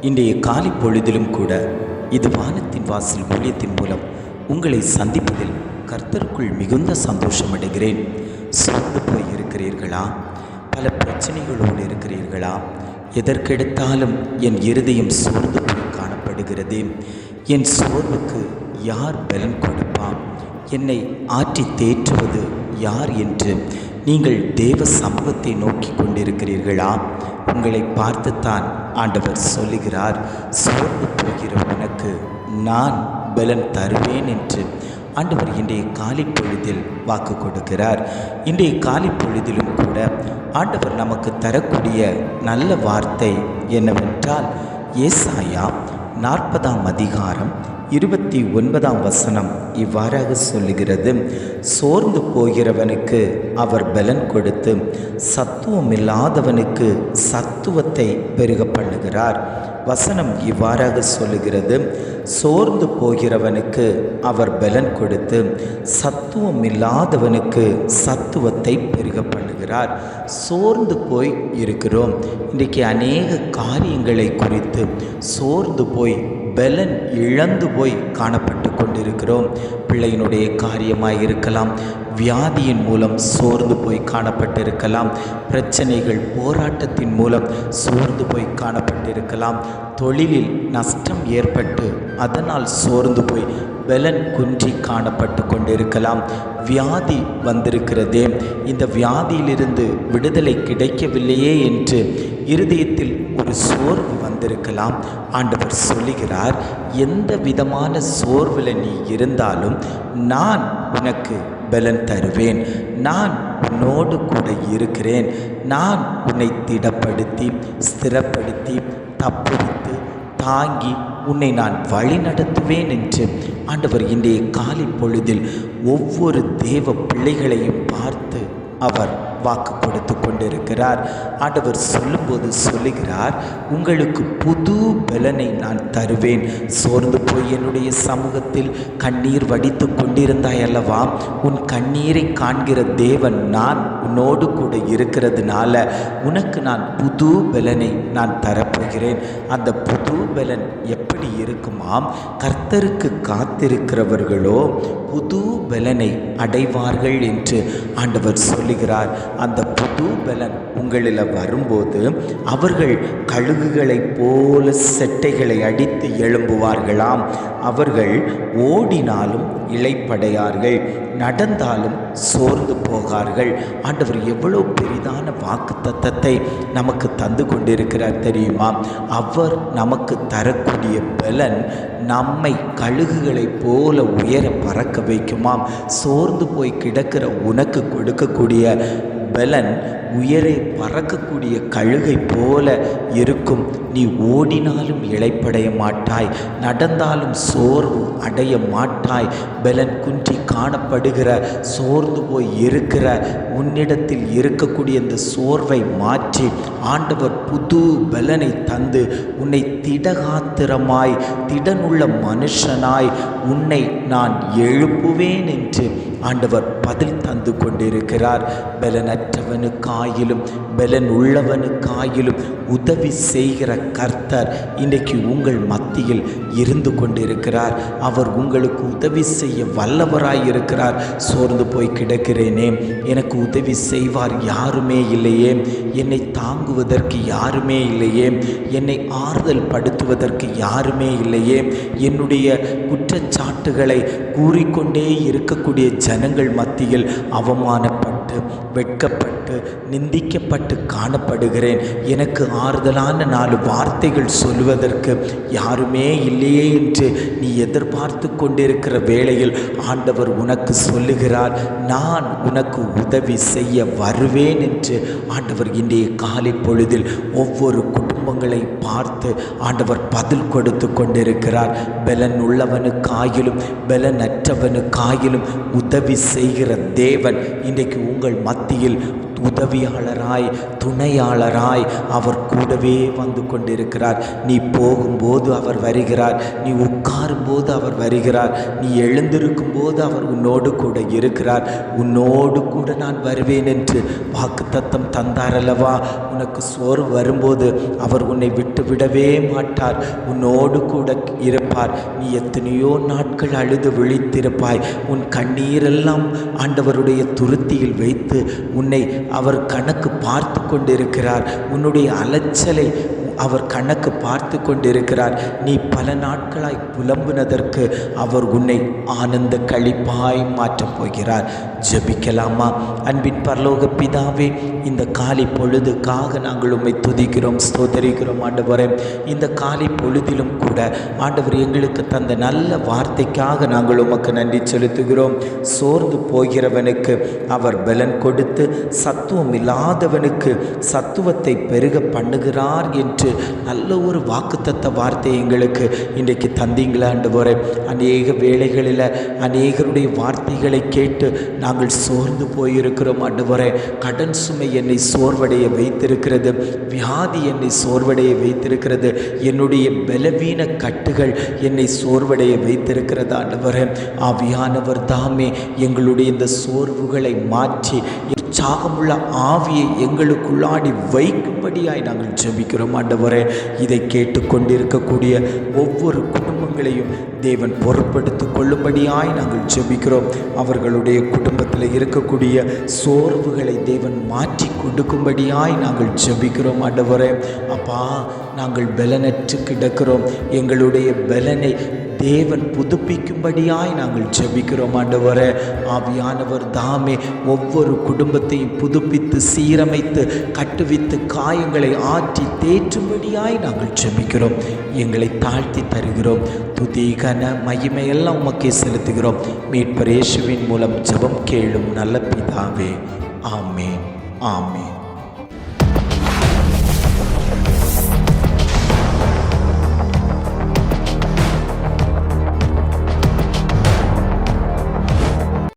இன்றைய காலை பொழுதிலும் கூட இது வானத்தின் வாசல் ஊழியத்தின் மூலம் உங்களை சந்திப்பதில் கர்த்தருக்குள் மிகுந்த சந்தோஷம் அடைகிறேன். சோர்ந்து போய் இருக்கிறீர்களா? பல பிரச்சனைகளோடு இருக்கிறீர்களா? எதற்கெடுத்தாலும் என் இருதயம் சோர்ந்து போய் காணப்படுகிறது. என் சோர்வுக்கு யார் பலன் கொடுப்பான்? என்னை ஆற்றி தேற்றுவது யார் என்று நீங்கள் தேவ சமூகத்தை நோக்கி கொண்டிருக்கிறீர்களா? உங்களை பார்த்துத்தான் ஆண்டவர் சொல்லுகிறார், சோர்ந்து போகிற உனக்கு நான் பலன் தருவேன் என்று ஆண்டவர் இன்றைய காலை பொழுதில் வாக்கு கொடுக்கிறார். இன்றைய காலை பொழுதிலும் கூட ஆண்டவர் நமக்கு தரக்கூடிய நல்ல வார்த்தை என்னவென்றால், ஏசாயா 40ஆம் அதிகாரம் 29ஆம் வசனம் இவ்வாறாக சொல்லுகிறது, சோர்ந்து போகிறவனுக்கு அவர் பலன் கொடுத்து சத்துவமில்லாதவனுக்கு சத்துவத்தை பெருக பண்ணுகிறார். வசனம் இவ்வாறாக சொல்லுகிறது, சோர்ந்து போகிறவனுக்கு அவர் பலன் கொடுத்து சத்துவமில்லாதவனுக்கு சத்துவத்தை பெருக பண்ணுகிறார். சோர்ந்து போய் இருக்கிறோம். இன்றைக்கு அநேக காரியங்களை குறித்து சோர்ந்து போய் பலன் இழந்து போய் காணப்பட்டு கொண்டிருக்கிறோம். பிள்ளையினுடைய காரியமாய் இருக்கலாம், வியாதியின் மூலம் சோர்ந்து போய் காணப்பட்டிருக்கலாம், பிரச்சனைகள் போராட்டத்தின் மூலம் சோர்ந்து போய் காணப்பட்டிருக்கலாம், தொழிலில் நஷ்டம் ஏற்பட்டு அதனால் சோர்ந்து போய் பலன் குன்றி காணப்பட்டு கொண்டிருக்கலாம். வியாதி வந்திருக்கிறதே, இந்த வியாதியிலிருந்து விடுதலை கிடைக்கவில்லையே என்று இருதயத்தில் ஒரு சோர்வு வந்திருக்கலாம். ஆண்டவர் சொல்லுகிறார், எந்த விதமான சோர்வில் நீ இருந்தாலும் நான் உனக்கு பலன் தருவேன். நான் உன்னோடு கூட இருக்கிறேன். நான் உன்னை திடப்படுத்தி ஸ்திரப்படுத்தி தப்புவித்து தாங்கி உன்னை நான் வழி நடத்துவேன் என்று ஆண்டவர் இன்றைய காலை பொழுதில் ஒவ்வொரு தேவ பிள்ளைகளையும் பார்த்து அவர் வாக்கு கொடுத்து கொண்டிருக்கிறார். ஆண்டவர் சொல்லும்போது சொல்லுகிறார், உங்களுக்கு புது பலனை நான் தருவேன். சோர்ந்து போய் என்னுடைய சமூகத்தில் கண்ணீர் வடித்து கொண்டிருந்தாய் அல்லவா? உன் கண்ணீரை காண்கிற தேவன் நான் உன்னோடு கூட இருக்கிறதுனால உனக்கு நான் புது பலனை நான் தரப்போகிறேன். அந்த புது பலன் எப்படி இருக்குமாம்? கர்த்தருக்கு காத்திருக்கிறவர்களோ புது பலனை அடைவார்கள் என்று ஆண்டவர் சொல்லுகிறார். அந்த புது பலன் உங்களில் வரும்போது அவர்கள் கழுகுகளைப் போல செட்டைகளை அடித்து எழும்புவார்களாம். அவர்கள் ஓடினாலும் இளைப்படையார்கள், நடந்தாலும் சோர்ந்து போகார்கள். ஆண்டவர் எவ்வளோ பெரிதான வாக்கு தத்தத்தை நமக்கு தந்து கொண்டிருக்கிறார் தெரியுமா? அவர் நமக்கு தரக்கூடிய பலன் நம்மை கழுகுகளைப் போல உயர பறக்க வைக்குமாம். சோர்ந்து போய் கிடக்கிற உனக்கு கொடுக்கக்கூடிய பலன் உயரே பறக்கக்கூடிய கழுகை போல இருக்கும். நீ ஓடினாலும் இளைப்படைய மாட்டாய், நடந்தாலும் சோர்வு அடைய மாட்டாய். பலன் குன்றி காணப்படுகிற சோர்ந்து போய் இருக்கிற உன்னிடத்தில் இருக்கக்கூடிய இந்த சோர்வை மாற்றி ஆண்டவர் புது பலனை தந்து உன்னை திடகாத்திரமாய் திடனுள்ள மனுஷனாய் உன்னை நான் எழுப்புவேன் என்று ஆண்டவர் பதில் தந்து கொண்டிருக்கிறார். பலனற்றவனுக்காயிலும் பலன் உள்ளவனுக்காயிலும் உதவி செய்கிற கர்த்தர் இன்றைக்கு உங்கள் மத்தியில் இருந்து கொண்டிருக்கிறார். அவர் உங்களுக்கு உதவி செய்ய வல்லவராய் இருக்கிறார். சோர்ந்து போய் கிடக்கிறேனே, எனக்கு உதவி செய்வார் யாருமே இல்லையே, என்னை தாங்குவதற்கு யாருமே இல்லையே, என்னை ஆறுதல் படுத்துவதற்கு யாருமே இல்லையே, என்னுடைய குற்றச்சாட்டுகளை கூறிக்கொண்டே இருக்கக்கூடிய ஜனங்கள் மத்தியில் அவமானப்பட்டு வெட்கப்பட்டு நிந்திக்கப்பட்டு காணப்படுகிறேன். எனக்கு ஆறுதலான 4 வார்த்தைகள் சொல்வதற்கு யாருமே இல்லையே என்று நீ எதிர்பார்த்து கொண்டிருக்கிற வேளையில் ஆண்டவர் உனக்கு சொல்லுகிறார், நான் உனக்கு உதவி செய்ய வருவேன் என்று ஆண்டவர் இன்றைய காலை பொழுதில் ஒவ்வொரு குடும்பங்களை பார்த்து ஆண்டவர் பதில் கொடுத்து கொண்டிருக்கிறார். பலன் உள்ளவனுக்காயிலும் பலனற்றவனுக்காயிலும் உதவி செய்கிற தேவன் இன்றைக்கு உங்கள் மத்தியில் உதவியாளராய் துணையாளராய் அவர் கூடவே வந்து கொண்டிருக்கிறார். நீ போகும்போது அவர் வருகிறார், நீ உட்காரும்போது அவர் வருகிறார், நீ எழுந்திருக்கும் போது அவர் உன்னோடு கூட இருக்கிறார். உன்னோடு கூட நான் வருவேன் என்று வாக்குத்தத்தம் தந்தார் அல்லவா? உனக்கு சோர்வு வரும்போது அவர் உன்னை விட்டு விடவே மாட்டார், உன்னோடு கூட இருப்பார். நீ எத்தனையோ நாட்கள் அழுது விழித்திருப்பாய். உன் கண்ணீரெல்லாம் ஆண்டவருடைய துருத்தியில் வைத்து உன்னை அவர் கணக்கு பார்த்து கொண்டிருக்கிறார். உன்னுடைய அலைச்சலை அவர் கணக்கு பார்த்து கொண்டிருக்கிறார். நீ பல நாட்களாய் புலம்புனதற்கு அவர் உன்னை ஆனந்த களிப்பாய் மாற்றப் போகிறார். ஜெபிக்கலாமா? அன்பின் பரலோக பிதாவே, இந்த காலை பொழுதுக்காக நாங்கள் உம்மை துதிக்கிறோம், ஸ்தோத்தரிக்கிறோம். ஆண்டவரே, இந்த காலை பொழுதிலும் கூட ஆண்டவர் எங்களுக்கு தந்த நல்ல வார்த்தைக்காக நாங்கள் உமக்கு நன்றி செலுத்துகிறோம். சோர்ந்து போகிறவனுக்கு அவர் பலன் கொடுத்து சத்துவம் இல்லாதவனுக்கு சத்துவத்தை பெருக பண்ணுகிறார் என்று நல்ல ஒரு வாக்குத்தத்த வார்த்தை எங்களுக்கு இன்றைக்கு தந்தீங்களா ஆண்டவரே? அநேக வேளைகளில் அநேகருடைய வார்த்தைகளை கேட்டு நாங்கள் சோர்ந்து போயிருக்கிறோம் ஆண்டவரே. கடன் சுமை என்னை சோர்வடைய வைத்திருக்கிறது, வியாதி என்னை சோர்வடைய வைத்திருக்கிறது, என்னுடைய பலவீன கட்டுகள் என்னை சோர்வடைய வைத்திருக்கிறது ஆண்டவரே. ஆவியானவர் தாமே எங்களுடைய இந்த சோர்வுகளை மாற்றி உற்சாகமுள்ள ஆவியை எங்களுக்குள்ளாடி வைக்கும்படியாய் நாங்கள் ஜெபிக்கிறோம் ஆண்டவரே. இதை கேட்டுக்கொண்டிருக்கக்கூடிய ஒவ்வொரு குடும்பங்களையும் தேவன் பொறுப்படுத்தி கொள்ளும்படியாய் நாங்கள் ஜெபிக்கிறோம். அவர்களுடைய குடும்பத்தில் இருக்கக்கூடிய சோர்வுகளை தேவன் மாற்றி கொடுக்கும்படியாய் நாங்கள் ஜெபிக்கிறோம் ஆண்டவரே. அப்பா, நாங்கள் பலனற்று கிடக்கிறோம், எங்களுடைய பலனை தேவன் புதுப்பிக்கும்படியாய் நாங்கள் ஜெபிக்கிறோம் ஆண்டவரே. ஆவியானவர் தாமே ஒவ்வொரு குடும்பத்தையும் புதுப்பித்து சீரமைத்து கட்டுவித்து காயங்களை ஆற்றி தேற்றும்படியாய் நாங்கள் ஜெபிக்கிறோம். எங்களை தாழ்த்தி தருகிறோம். துதி கன மகிமையெல்லாம் உமக்கே செலுத்துகிறோம். மீட்பர் இயேசுவின் மூலம் ஜெபம் கேளும் நல்ல பிதாவே. ஆமென், ஆமென்.